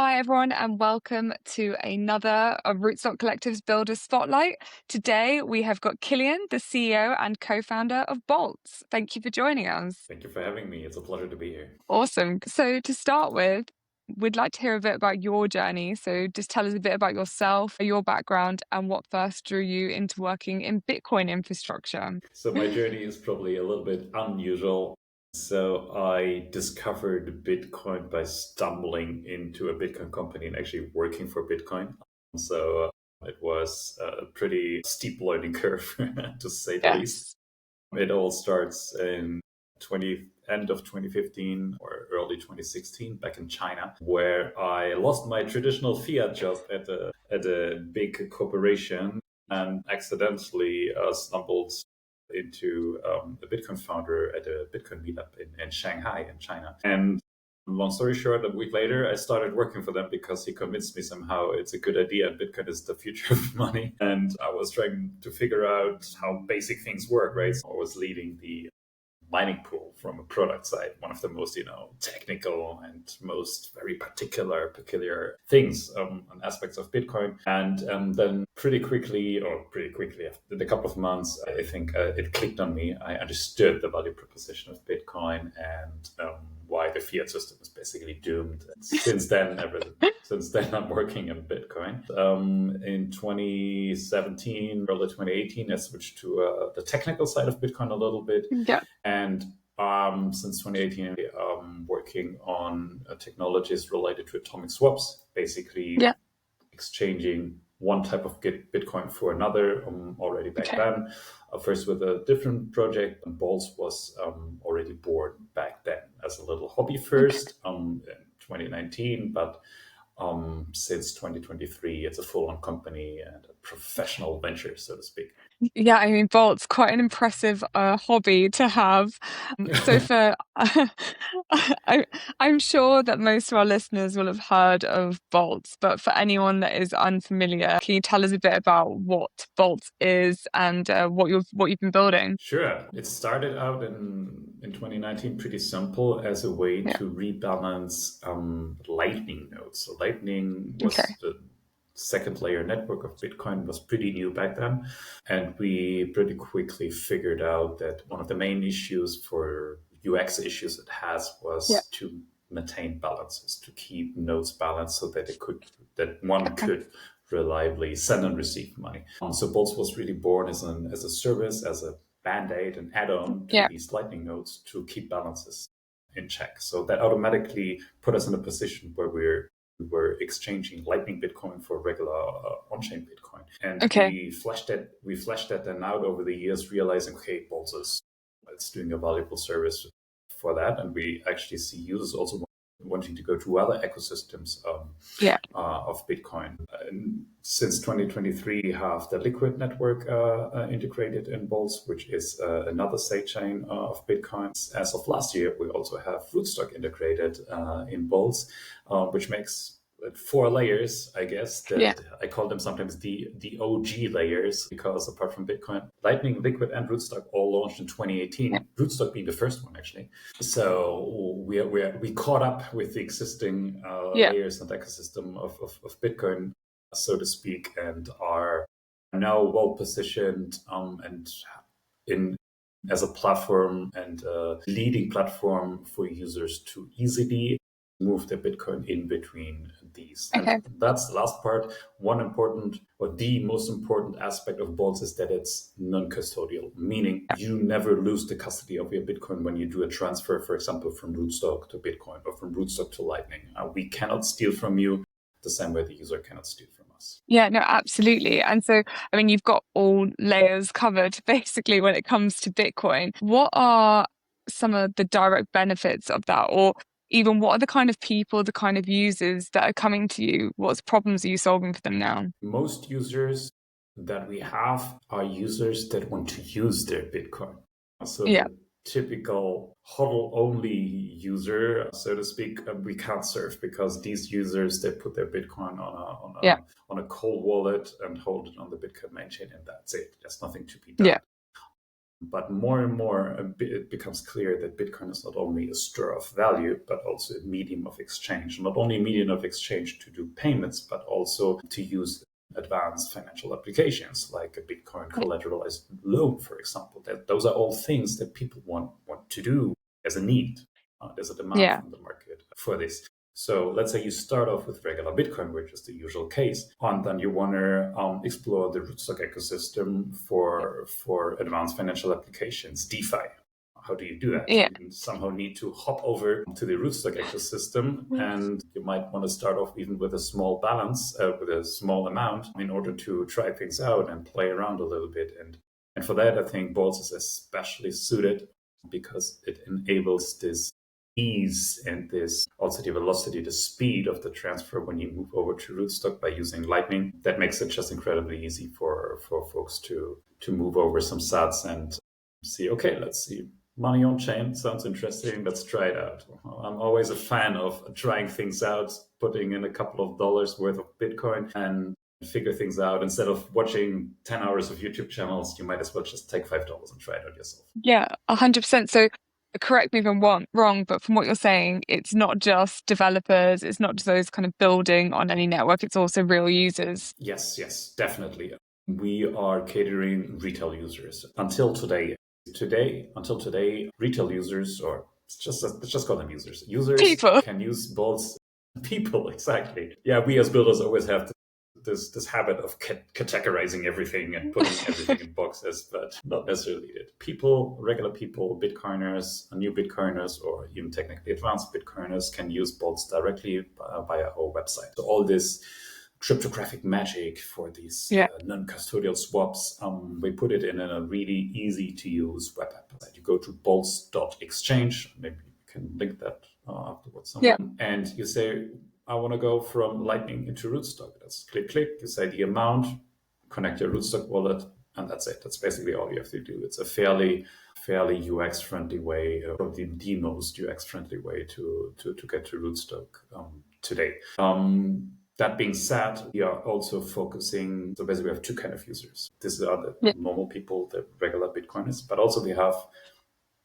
Hi, everyone, and welcome to another of Rootstock Collective's Builder Spotlight. Today, we have got Kilian, the CEO and co-founder of Boltz. Thank you for joining us. Thank you for having me. It's a pleasure to be here. Awesome. So to start with, we'd like to hear a bit about your journey. So just tell us a bit about yourself, your background, and what first drew you into working in Bitcoin infrastructure. So my journey is probably a little bit unusual. So I discovered Bitcoin by stumbling into a Bitcoin company and actually working for Bitcoin. So it was a pretty steep learning curve, to say the least. Yes. It all starts in end of 2015 or early 2016 back in China, where I lost my traditional fiat job at a big corporation and accidentally stumbled into a Bitcoin founder at a Bitcoin meetup in Shanghai in China. And long story short, a week later, I started working for them because he convinced me somehow it's a good idea and Bitcoin is the future of money. And I was trying to figure out how basic things work, right? So I was leading the mining pool from a product side, one of the most, technical and most very peculiar things and aspects of Bitcoin. And then pretty quickly, after a couple of months, I think it clicked on me. I understood the value proposition of Bitcoin and why the fiat system is basically doomed. And since then, I'm working in Bitcoin. In 2017, early 2018, I switched to the technical side of Bitcoin a little bit. Yeah. And since 2018, I'm working on technologies related to atomic swaps, basically exchanging one type of Bitcoin for another already back then. First with a different project, and Boltz was already born back then as a little hobby first in 2019, but since 2023, it's a full-on company and a professional venture, so to speak. Yeah, I mean, Bolt's quite an impressive hobby to have. So for I'm sure that most of our listeners will have heard of Boltz, but for anyone that is unfamiliar, can you tell us a bit about what Boltz is and what you've been building? Sure. It started out in 2019 pretty simple as a way to rebalance Lightning nodes. So Lightning was the second layer network of Bitcoin, was pretty new back then. And we pretty quickly figured out that one of the main issues for UX issues it has was to maintain balances, to keep nodes balanced so that one could reliably send and receive money. So Boltz was really born as a service, as a band-aid, an add-on to these Lightning nodes to keep balances in check. So that automatically put us in a position where we were exchanging Lightning Bitcoin for regular on-chain Bitcoin. And we fleshed that then out over the years, realizing, okay, Boltz it's doing a valuable service for that. And we actually see users also wanting to go to other ecosystems of Bitcoin. And since 2023, we have the Liquid network integrated in Boltz, which is another sidechain of Bitcoin. As of last year, we also have Rootstock integrated in Boltz, which makes 4 layers, I guess, that I call them sometimes the OG layers, because apart from Bitcoin, Lightning, Liquid, and Rootstock all launched in 2018. Rootstock being the first one, actually. So we caught up with the existing layers and ecosystem of Bitcoin, so to speak, and are now well positioned and as a platform and a leading platform for users to easily move their Bitcoin in between these. And that's the last part. The most important aspect of Boltz is that it's non-custodial, meaning you never lose the custody of your Bitcoin when you do a transfer, for example, from Rootstock to Bitcoin or from Rootstock to Lightning. We cannot steal from you the same way the user cannot steal from us. Yeah, no, absolutely. And so, I mean, you've got all layers covered basically when it comes to Bitcoin. What are some of the direct benefits of that? Or even what are the kind of people, the kind of users that are coming to you? What problems are you solving for them now? Most users that we have are users that want to use their Bitcoin. So the typical HODL-only user, so to speak, we can't serve, because these users, they put their Bitcoin on a cold wallet and hold it on the Bitcoin main chain, and that's it. There's nothing to be done. But more and more, it becomes clear that Bitcoin is not only a store of value, but also a medium of exchange. Not only a medium of exchange to do payments, but also to use advanced financial applications like a Bitcoin collateralized loan, for example. Those are all things that people want to do as a need. There's a demand from the market for this. So let's say you start off with regular Bitcoin, which is the usual case, and then you want to explore the Rootstock ecosystem for advanced financial applications, DeFi. How do you do that? Yeah. You somehow need to hop over to the Rootstock ecosystem, and you might want to start off even with a small balance, with a small amount, in order to try things out and play around a little bit. And for that, I think Boltz is especially suited because it enables this ease and this also the velocity, the speed of the transfer when you move over to Rootstock by using Lightning. That makes it just incredibly easy for folks to move over some sats and see, okay, let's see. Money on chain sounds interesting. Let's try it out. I'm always a fan of trying things out, putting in a couple of dollars worth of Bitcoin and figure things out. Instead of watching 10 hours of YouTube channels, you might as well just take $5 and try it out yourself. Yeah, 100%. So correct me if I'm wrong, but from what you're saying, it's not just developers, it's not just those kind of building on any network, it's also real users. Yes, definitely. We are catering retail users. Until today, retail users, or let's just call them users. People can use Boltz. People, exactly. Yeah, we as builders always have this habit of categorizing everything and putting everything in boxes, but not necessarily it. People, regular people, Bitcoiners, new Bitcoiners, or even technically advanced Bitcoiners can use Boltz directly via our website. So all this cryptographic magic for these non-custodial swaps, we put it in a really easy to use web app. You go to boltz.exchange, maybe you can link that afterwards somewhere, and you say, I want to go from Lightning into Rootstock. That's click. You say the amount, connect your Rootstock wallet, and that's it. That's basically all you have to do. It's a fairly UX-friendly way, probably the most UX-friendly way to get to Rootstock today. That being said, we are also focusing, so basically we have two kind of users. These are the normal people, the regular Bitcoiners, but also we have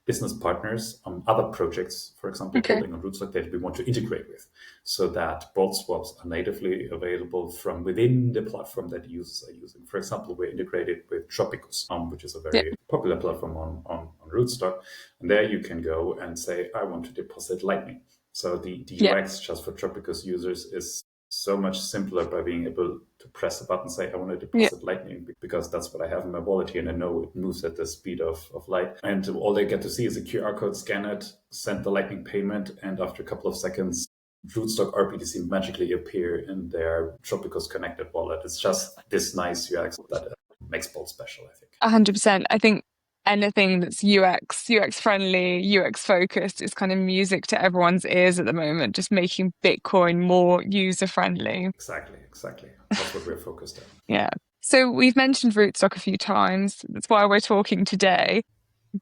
business partners on other projects, for example, building on Rootstock that we want to integrate with, so that Boltz swaps are natively available from within the platform that users are using. For example, we're integrated with Tropicus, which is a very popular platform on Rootstock. And there you can go and say, I want to deposit Lightning. So the UX just for Tropicus users is so much simpler by being able to press a button and say, I want to deposit Lightning because that's what I have in my wallet here and I know it moves at the speed of light. And all they get to see is a QR code, scan it, send the Lightning payment, and after a couple of seconds, Rootstock RPDC magically appear in their Tropicus connected wallet. It's just this nice UX that makes Boltz special, I think. 100%. I think anything that's UX friendly, UX focused is kind of music to everyone's ears at the moment, just making Bitcoin more user friendly. Exactly. That's what we're focused on. Yeah. So we've mentioned Rootstock a few times. That's why we're talking today.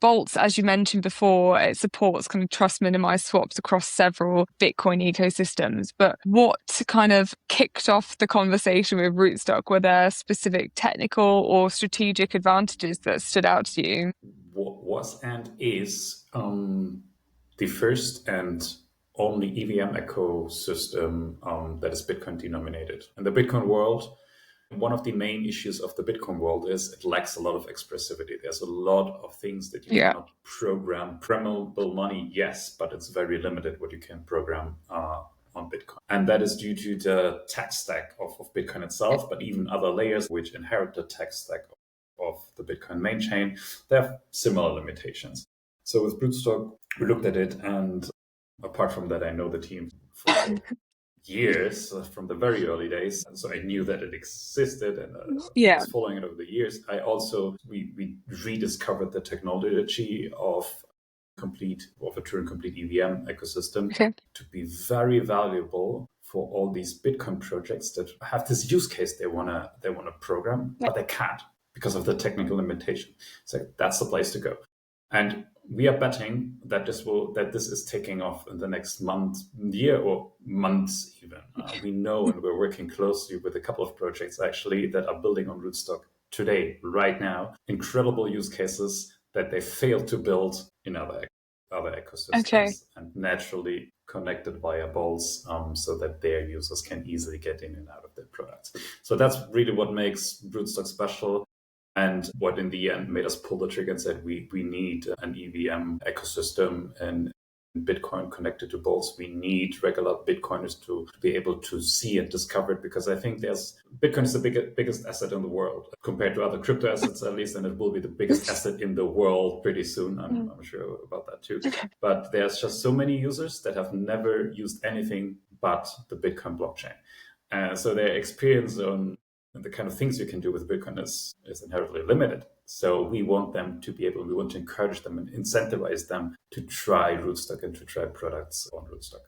Boltz, as you mentioned before, it supports kind of trust minimized swaps across several Bitcoin ecosystems. But what kind of kicked off the conversation with Rootstock? Were there specific technical or strategic advantages that stood out to you? What was and is the first and only EVM ecosystem that is Bitcoin denominated. In the Bitcoin world, one of the main issues of the Bitcoin world is it lacks a lot of expressivity. There's a lot of things that you cannot program. Programmable money, yes, but it's very limited what you can program on Bitcoin. And that is due to the tech stack of Bitcoin itself, but even other layers which inherit the tech stack of the Bitcoin main chain, they have similar limitations. So with Rootstock, we looked at it, and apart from that, I know the team for years, from the very early days. And so I knew that it existed and was following it over the years. I also, we rediscovered the technology of a Turing-complete EVM ecosystem to be very valuable for all these Bitcoin projects that have this use case they wanna program, but they can't because of the technical limitation. So that's the place to go. And we are betting that this is taking off in the next year or months even. We know, and we're working closely with a couple of projects actually that are building on Rootstock today, right now. Incredible use cases that they failed to build in other ecosystems and naturally connected via Boltz, so that their users can easily get in and out of their products. So that's really what makes Rootstock special, and what in the end made us pull the trigger and said we need an EVM ecosystem and Bitcoin connected to Boltz. We need regular Bitcoiners to be able to see and discover it, because I think Bitcoin is the biggest asset in the world compared to other crypto assets, at least, and it will be the biggest asset in the world pretty soon. I'm sure about that too. But there's just so many users that have never used anything but the Bitcoin blockchain. So their experience on the kind of things you can do with Bitcoin is inherently limited. So we want to encourage them and incentivize them to try Rootstock and to try products on Rootstock.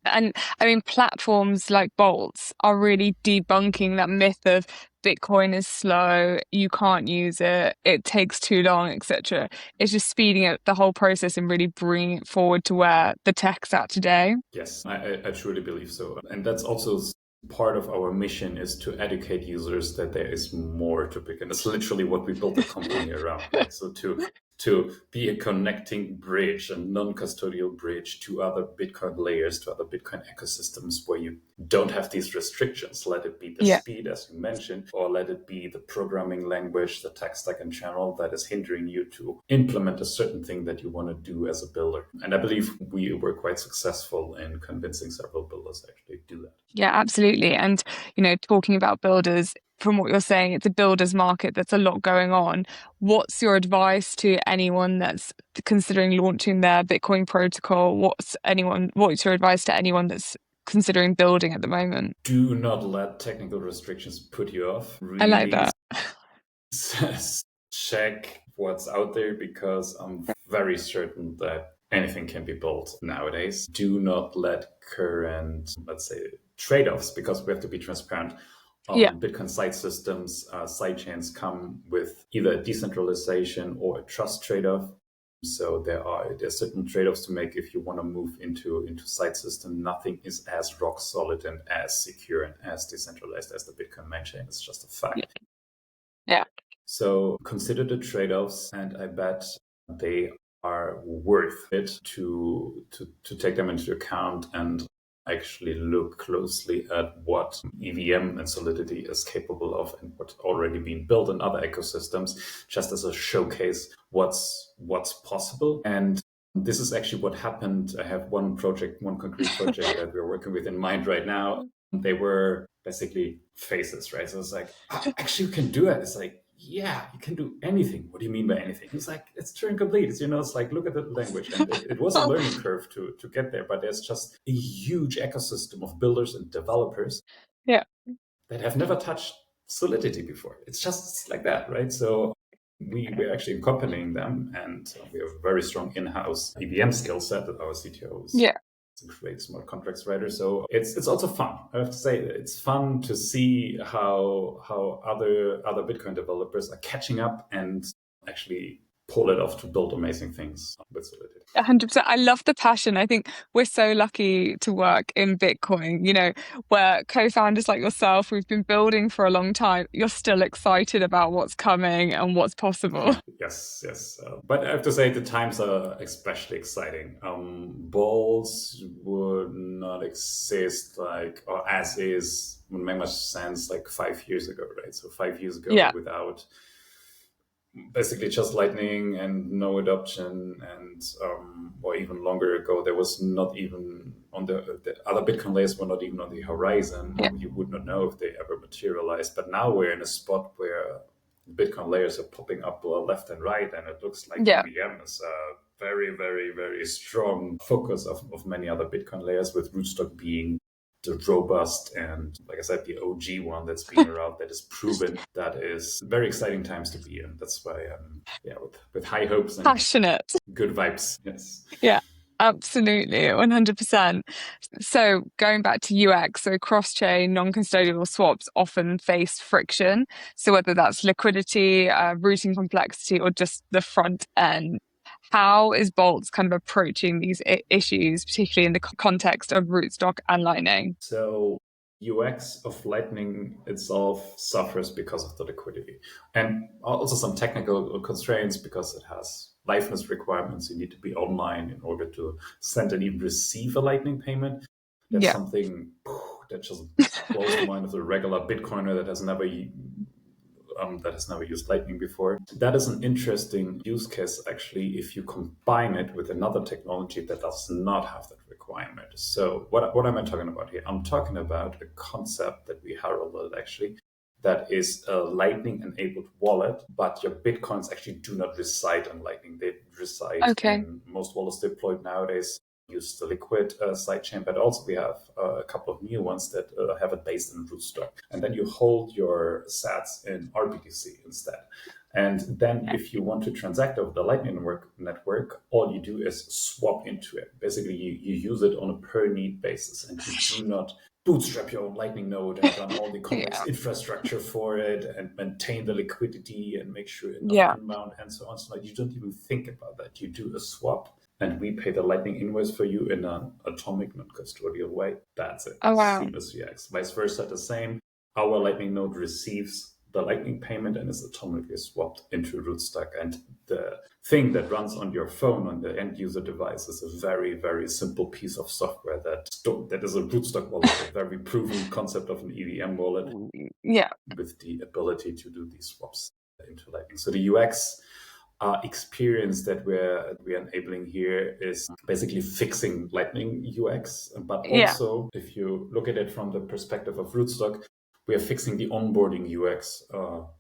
And I mean, platforms like Boltz are really debunking that myth of Bitcoin is slow, you can't use it, it takes too long, etc. It's just speeding up the whole process and really bringing it forward to where the tech's at today. Yes, I truly believe so. And that's also part of our mission, is to educate users that there is more to Bitcoin. It's literally what we built the company around, right? So to be a connecting bridge, a non-custodial bridge to other Bitcoin layers, to other Bitcoin ecosystems where you don't have these restrictions. Let it be the speed, as you mentioned, or let it be the programming language, the tech stack in general that is hindering you to implement a certain thing that you want to do as a builder. And I believe we were quite successful in convincing several builders to actually do that. Yeah, absolutely. And, talking about builders, from what you're saying, it's a builder's market. There's a lot going on. What's your advice to anyone that's considering launching their Bitcoin protocol? What's your advice to anyone that's considering building at the moment? Do not let technical restrictions put you off. Really, I like that. check what's out there, because I'm very certain that anything can be built nowadays. Do not let current, let's say, trade-offs, because we have to be transparent. Bitcoin side systems, sidechains come with either a decentralization or a trust trade-off. So there's certain trade-offs to make if you want to move into side system. Nothing is as rock solid and as secure and as decentralized as the Bitcoin main chain. It's just a fact. Yeah. So consider the trade-offs, and I bet they are worth it to take them into account and actually look closely at what EVM and Solidity is capable of and what's already been built in other ecosystems, just as a showcase what's possible. And this is actually what happened. I have one concrete project that we're working with in mind right now. They were basically faces, right? So it's like, actually you can do it. It's like, yeah, you can do anything. What do you mean by anything? It's like, it's Turing complete. It's like, look at the language. And it was a learning curve to get there, but there's just a huge ecosystem of builders and developers that have never touched Solidity before. It's just like that, right? So we're actually accompanying them, and we have a very strong in-house EVM skill set that our CTO is great smart contracts writer. So it's also fun. I have to say, it's fun to see how other Bitcoin developers are catching up and actually pull it off to build amazing things with Solidity. 100%. I love the passion. I think we're so lucky to work in Bitcoin, where co-founders like yourself, we've been building for a long time. You're still excited about what's coming and what's possible. Yes. But I have to say, the times are especially exciting. Boltz would not exist or as is, would make much sense 5 years ago, right? So 5 years ago, without basically just Lightning and no adoption, and or even longer ago, there was not even on the other Bitcoin layers were not even on the horizon. You would not know if they ever materialized. But now we're in a spot where Bitcoin layers are popping up left and right, and it looks like EVM is a very, very, very strong focus of many other Bitcoin layers, with Rootstock being the robust and, like I said, the OG one that's been around, that is proven. That is very exciting times to be in. That's why with high hopes and passionate, good vibes. Yes. Yeah, absolutely, 100%. So going back to UX, so cross-chain non-custodial swaps often face friction. So whether that's liquidity, routing complexity, or just the front end, how is Boltz kind of approaching these issues, particularly in the context of Rootstock and Lightning? So UX of Lightning itself suffers because of the liquidity and also some technical constraints because it has liveness requirements. You need to be online in order to send and even receive a Lightning payment. That's something that just blows the mind of the regular Bitcoiner that has never used Lightning before. That is an interesting use case, actually, if you combine it with another technology that does not have that requirement. So what am I talking about here? I'm talking about a concept that we heralded, actually, that is a Lightning-enabled wallet, but your Bitcoins actually do not reside on Lightning. They reside in most wallets deployed nowadays use the liquid sidechain, but also we have a couple of new ones that have it based in Rootstock. And then you hold your sats in RBTC instead. And then if you want to transact over the Lightning network, all you do is swap into it. Basically, you use it on a per need basis, and you do not bootstrap your own Lightning node and run all the complex infrastructure for it and maintain the liquidity and make sure enough inbound and so on. So you don't even think about that. You do a swap and we pay the Lightning invoice for you in an atomic, non-custodial way. That's it. Oh, wow. Seamless UX. Vice versa, the same. Our Lightning node receives the Lightning payment and is atomically swapped into Rootstock. And the thing that runs on your phone on the end user device is a very, very simple piece of software that is a Rootstock wallet, a very proven concept of an EVM wallet. Yeah. With the ability to do these swaps into Lightning. So the UX experience that we're enabling here is basically fixing Lightning UX, but also if you look at it from the perspective of Rootstock, we are fixing the onboarding UX of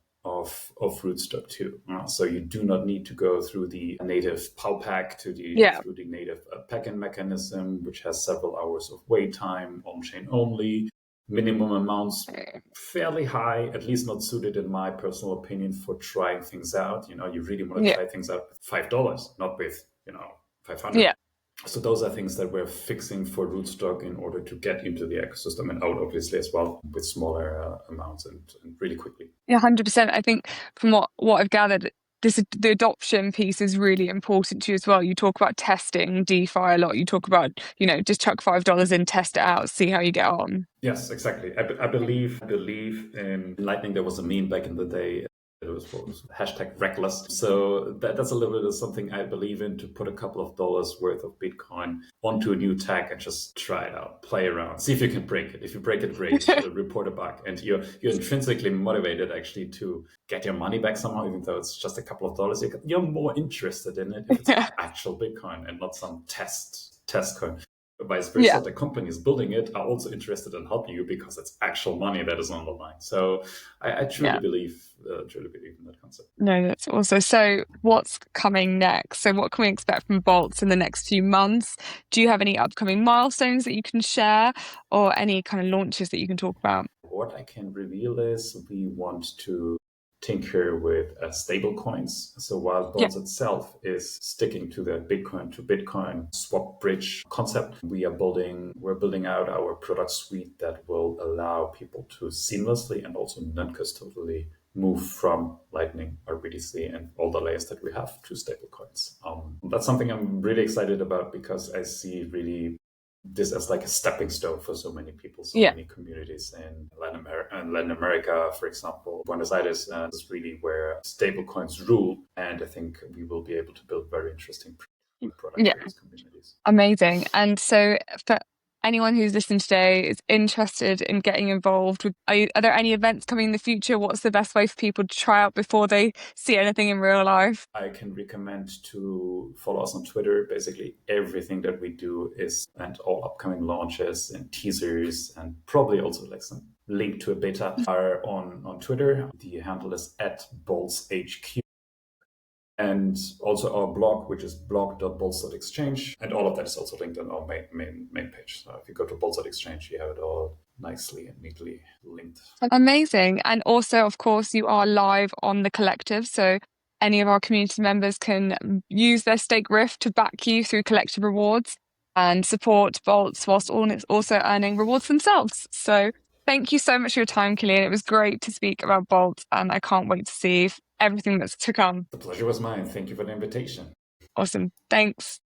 Rootstock too. So you do not need to go through the native PowPack through the native pack-in mechanism, which has several hours of wait time, on-chain only. Minimum amounts fairly high, at least not suited in my personal opinion for trying things out. You really want to try things out with $5, not with, 500. Yeah. So those are things that we're fixing for Rootstock in order to get into the ecosystem and out obviously as well with smaller amounts and really quickly. Yeah, 100%. I think from what I've gathered, the adoption piece is really important to you as well. You talk about testing DeFi a lot. You talk about, just chuck $5 in, test it out, see how you get on. Yes, exactly. I believe in Lightning. There was a meme back in the day. It was #reckless. So that's a little bit of something I believe in, to put a couple of dollars worth of Bitcoin onto a new tag and just try it out, play around, see if you can break it. If you break it, great, report a bug. And you're intrinsically motivated actually to get your money back somehow, even though it's just a couple of dollars. You're more interested in it if it's actual Bitcoin and not some test coin. Vice versa, the companies building it are also interested in helping you because it's actual money that is on the line. So I truly believe in that concept. No, that's also. So what's coming next? So what can we expect from Boltz in the next few months? Do you have any upcoming milestones that you can share or any kind of launches that you can talk about? What I can reveal is we want to tinker with stable coins. So while Boltz itself is sticking to the Bitcoin to Bitcoin swap bridge concept, we're building out our product suite that will allow people to seamlessly and also non-custodially move from Lightning or BTC and all the layers that we have to stable coins. That's something I'm really excited about because I see really this as like a stepping stone for so many people, many communities in Latin America, for example. Buenos Aires is really where stable coins rule. And I think we will be able to build very interesting products for these communities. Amazing. And so for anyone who's listening today is interested in getting involved with, are there any events coming in the future? What's the best way for people to try out before they see anything in real life? I can recommend to follow us on Twitter. Basically everything that we do and all upcoming launches and teasers and probably also like some link to a beta are on Twitter. The handle is @BoltzHQ. And also our blog, which is blog.boltz.exchange. And all of that is also linked on our main page. So if you go to boltz.exchange, you have it all nicely and neatly linked. Amazing. And also, of course, you are live on the collective. So any of our community members can use their stake riff to back you through collective rewards and support Boltz whilst also earning rewards themselves. So thank you so much for your time, Kilian. It was great to speak about Boltz, and I can't wait to see everything that's to come. The pleasure was mine. Thank you for the invitation. Awesome. Thanks.